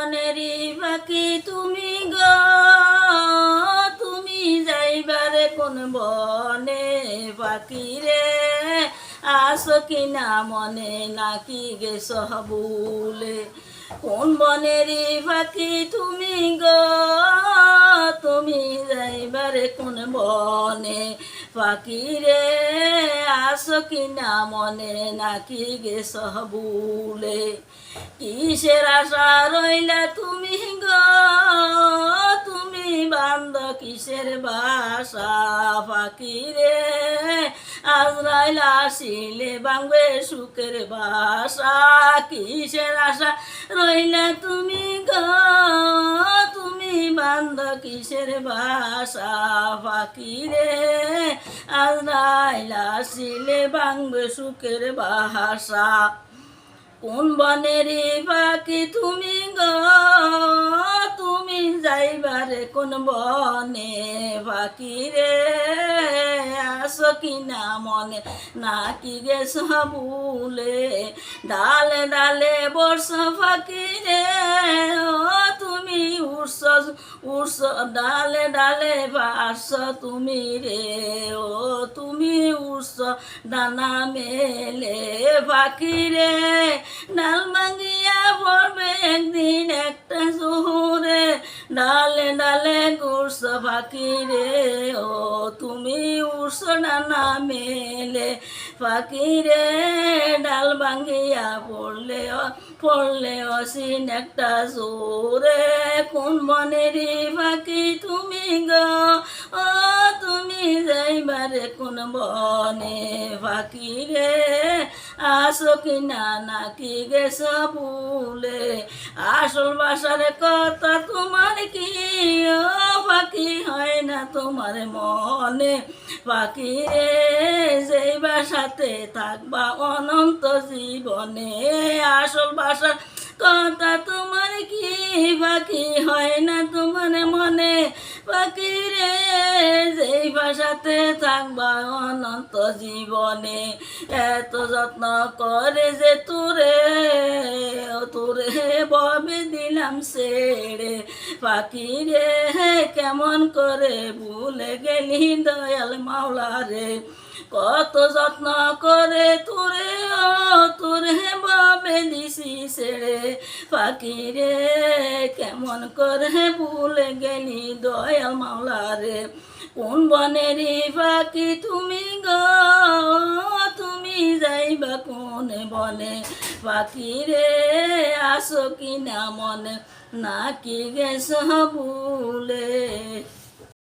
বনেরই পাখি তুমি গো, তুমি যাইবারে কোন বনে পাখি রে, আসো কিনা মনে নাকি গেছ বুলে। কোন বনেরই পাখি তুমি গো, তুমি যাইবারে কোন বনে পাখি রে, আসো কিনা মনে নাকি গেছ বুলে। কিসের আশা রইলা তুমি গো, তুমি বান্ধ কিসের বাসা পাখি রে, আজরাইল আসিলে বাংবে সুখের বাসা। কিসের আশা রইলা তুমি গো, তুমি বান্ধ কিসের বাসা পাখি রে, আজরাইল আসিলে বাংবে সুখের বাসা। কোন বনেরই পাখি তুমি গো, তুমি যাইবারে কোন বনে পাখি রে, আসো কিনা মনে নাকি গেছ বুলে। ডালে ডালে বর্ষ পাখি রে, ও তুমি উড়ছ উড়ছ, ডালে ডালে বাস তুমি রে, ও তুমি উড়ছ ডানা মেলে পাখি রে, ডাল ভাঙিয়া পড়বে একদিন একটা জোরে, ডালে ডালে ঘুরছ পাখি রে, ও তুমি উড়ছ ডানা মেলে পাখি রে, ডাল ভাঙিয়া পড়লে অসীন একটা জোরে। কোন বনেরই পাখি তুমি গো, ও তুমি যাইবারে কোন বনে পাখি রে, আসো কিনা নাকি গেছ বুলে। আসল বাসার কথা তোমার কি, ও পাখি হয় না তোমার মনে পাখি রে, যেই বাসাতে থাকবা অনন্ত জীবনে। আসল বাসার কথা তোমার কি, পাখি হয় না তোমার মনে পাখি রে, যেই ভাষাতে থাকবা অনন্ত জীবনে। এত যত্ন করে যে তোরে, তোরে ববে দিলাম ছেড়ে পাখি রে, কেমন করে ভুলে গেলি দয়াল মাওলা রে। কত যত্ন করে তোরে, ও তোরে ববে দিছি ছেড়ে পাখি রে, কেমন করে ভুলে গেলি দয়াল মাওলা রে। কোন বনেরই পাখি তুমি গো, তুমি যাইবা কোন বনে পাখি রে, আসো কিনা মনে নাকি গেছ বুলে।